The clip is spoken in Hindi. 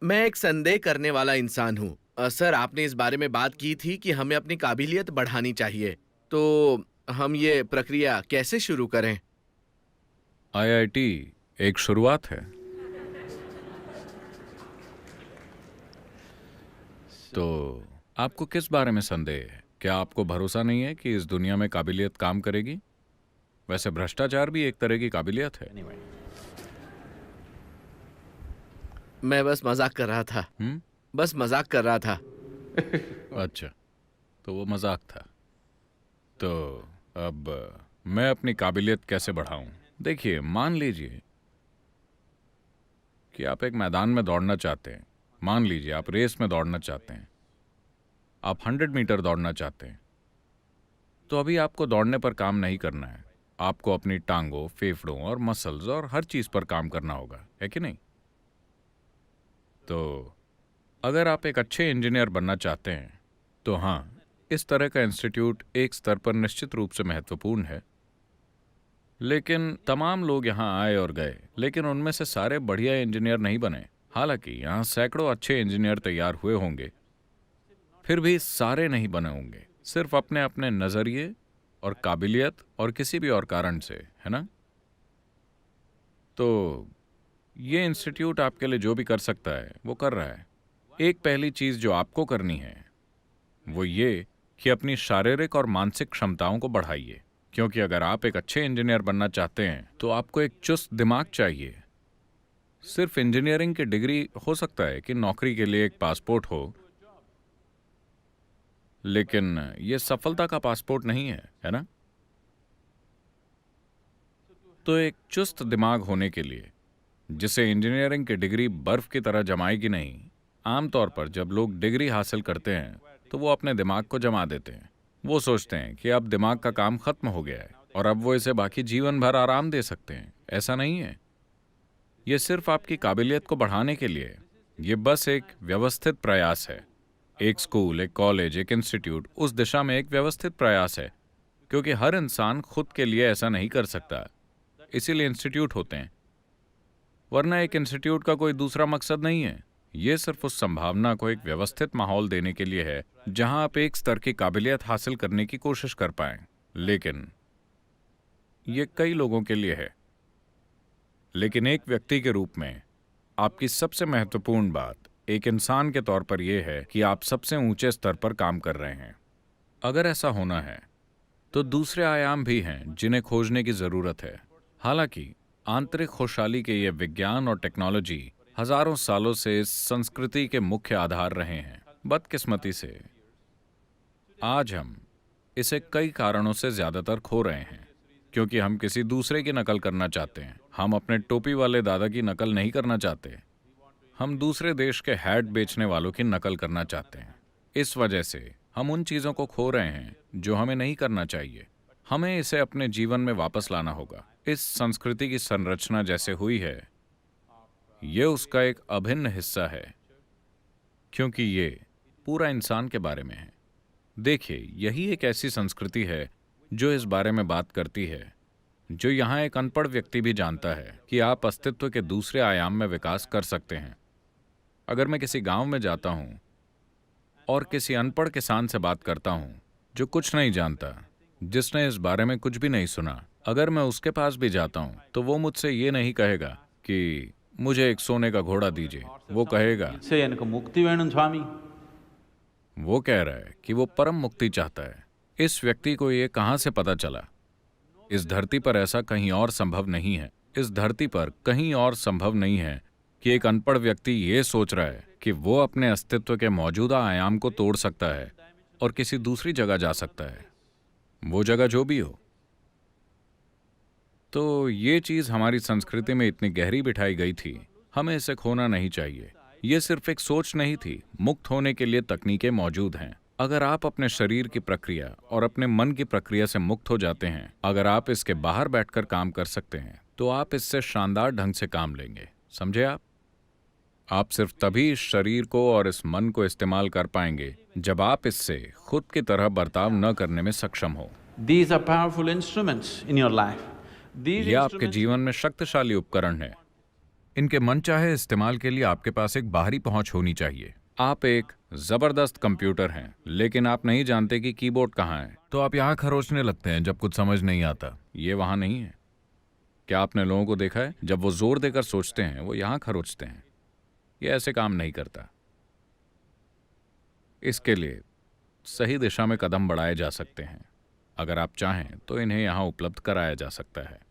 मैं एक संदेह करने वाला इंसान हूँ। सर, आपने इस बारे में बात की थी कि हमें अपनी काबिलियत बढ़ानी चाहिए। तो हम ये प्रक्रिया कैसे शुरू करें? आईआईटी एक शुरुआत है। तो आपको किस बारे में संदेह है? क्या आपको भरोसा नहीं है कि इस दुनिया में काबिलियत काम करेगी? वैसे भ्रष्टाचार भी एक तरह की काबिलियत है। मैं बस मजाक कर रहा था। हम्म। बस मजाक कर रहा था। अच्छा, तो वो मजाक था। तो अब मैं अपनी काबिलियत कैसे बढ़ाऊं? देखिए, मान लीजिए कि आप एक मैदान में दौड़ना चाहते हैं। मान लीजिए आप रेस में दौड़ना चाहते हैं। आप 100 मीटर दौड़ना चाहते हैं। तो अभी आपको दौड़ने पर काम नहीं करना है। आपको अपनी टांगों, फेफड़ों और मसल्स और हर चीज पर काम करना होगा, है कि नहीं? तो अगर आप एक अच्छे इंजीनियर बनना चाहते हैं तो हाँ, इस तरह का इंस्टीट्यूट एक स्तर पर निश्चित रूप से महत्वपूर्ण है। लेकिन तमाम लोग यहाँ आए और गए, लेकिन उनमें से सारे बढ़िया इंजीनियर नहीं बने। हालांकि यहाँ सैकड़ों अच्छे इंजीनियर तैयार हुए होंगे, फिर भी सारे नहीं बने होंगे, सिर्फ अपने अपने नजरिए और काबिलियत और किसी भी और कारण से, है ना? तो ये इंस्टीट्यूट आपके लिए जो भी कर सकता है वो कर रहा है। एक पहली चीज जो आपको करनी है वो ये कि अपनी शारीरिक और मानसिक क्षमताओं को बढ़ाइए। क्योंकि अगर आप एक अच्छे इंजीनियर बनना चाहते हैं तो आपको एक चुस्त दिमाग चाहिए। सिर्फ इंजीनियरिंग की डिग्री हो सकता है कि नौकरी के लिए एक पासपोर्ट हो, लेकिन ये सफलता का पासपोर्ट नहीं है ना? तो एक चुस्त दिमाग होने के लिए, जिसे इंजीनियरिंग की डिग्री बर्फ की तरह जमाएगी नहीं। आमतौर पर जब लोग डिग्री हासिल करते हैं तो वो अपने दिमाग को जमा देते हैं। वो सोचते हैं कि अब दिमाग का काम खत्म हो गया है और अब वो इसे बाकी जीवन भर आराम दे सकते हैं। ऐसा नहीं है। ये सिर्फ आपकी काबिलियत को बढ़ाने के लिए है। ये बस एक व्यवस्थित प्रयास है। एक स्कूल, एक कॉलेज, एक इंस्टीट्यूट उस दिशा में एक व्यवस्थित प्रयास है, क्योंकि हर इंसान खुद के लिए ऐसा नहीं कर सकता। इसीलिए इंस्टीट्यूट होते हैं। वरना एक इंस्टीट्यूट का कोई दूसरा मकसद नहीं है। ये सिर्फ उस संभावना को एक व्यवस्थित माहौल देने के लिए है जहां आप एक स्तर की काबिलियत हासिल करने की कोशिश कर पाएं। लेकिन ये कई लोगों के लिए है। लेकिन एक व्यक्ति के रूप में आपकी सबसे महत्वपूर्ण बात एक इंसान के तौर पर यह है कि आप सबसे ऊंचे स्तर पर काम कर रहे हैं। अगर ऐसा होना है तो दूसरे आयाम भी हैं जिन्हें खोजने की जरूरत है। हालांकि आंतरिक खुशहाली के ये विज्ञान और टेक्नोलॉजी हजारों सालों से इस संस्कृति के मुख्य आधार रहे हैं। बदकिस्मती से आज हम इसे कई कारणों से ज्यादातर खो रहे हैं, क्योंकि हम किसी दूसरे की नकल करना चाहते हैं। हम अपने टोपी वाले दादा की नकल नहीं करना चाहते। हम दूसरे देश के हैट बेचने वालों की नकल करना चाहते हैं। इस वजह से हम उन चीजों को खो रहे हैं जो हमें नहीं करना चाहिए। हमें इसे अपने जीवन में वापस लाना होगा। इस संस्कृति की संरचना जैसे हुई है, ये उसका एक अभिन्न हिस्सा है, क्योंकि ये पूरा इंसान के बारे में है। देखिए, यही एक ऐसी संस्कृति है जो इस बारे में बात करती है, जो यहाँ एक अनपढ़ व्यक्ति भी जानता है कि आप अस्तित्व के दूसरे आयाम में विकास कर सकते हैं। अगर मैं किसी गांव में जाता हूँ और किसी अनपढ़ किसान से बात करता हूँ जो कुछ नहीं जानता, जिसने इस बारे में कुछ भी नहीं सुना, अगर मैं उसके पास भी जाता हूँ तो वो मुझसे ये नहीं कहेगा कि मुझे एक सोने का घोड़ा दीजिए। वो कहेगा, से எனக்கு मुक्ति வேணும் स्वामी। वो कह रहा है कि वो परम मुक्ति चाहता है। इस व्यक्ति को ये कहाँ से पता चला? इस धरती पर ऐसा कहीं और संभव नहीं है। इस धरती पर कहीं और संभव नहीं है कि एक अनपढ़ व्यक्ति ये सोच रहा है कि वो अपने अस्तित्व के मौजूदा आयाम को तोड़ सकता है और किसी दूसरी जगह जा सकता है, वो जगह जो भी हो। तो ये चीज हमारी संस्कृति में इतनी गहरी बिठाई गई थी, हमें इसे खोना नहीं चाहिए। ये सिर्फ एक सोच नहीं थी। मुक्त होने के लिए तकनीकें मौजूद हैं। अगर आप अपने शरीर की प्रक्रिया और अपने मन की प्रक्रिया से मुक्त हो जाते हैं, अगर आप इसके बाहर बैठकर काम कर सकते हैं, तो आप इससे शानदार ढंग से काम लेंगे। समझे आप सिर्फ तभी इस शरीर को और इस मन को इस्तेमाल कर पाएंगे जब आप इससे खुद की तरह बर्ताव न करने में सक्षम हो। These are powerful instruments in your life. These यह आपके instruments जीवन में शक्तिशाली उपकरण है। इनके मनचाहे इस्तेमाल के लिए आपके पास एक बाहरी पहुंच होनी चाहिए। आप एक जबरदस्त कंप्यूटर हैं, लेकिन आप नहीं जानते कि कीबोर्ड कहाँ है, तो आप यहाँ खरोचने लगते हैं जब कुछ समझ नहीं आता। ये वहाँ नहीं है। क्या आपने लोगों को देखा है, जब वो जोर देकर सोचते हैं वो यहाँ खरोचते हैं। ये ऐसे काम नहीं करता। इसके लिए सही दिशा में कदम बढ़ाए जा सकते हैं। अगर आप चाहें तो इन्हें यहाँ उपलब्ध कराया जा सकता है।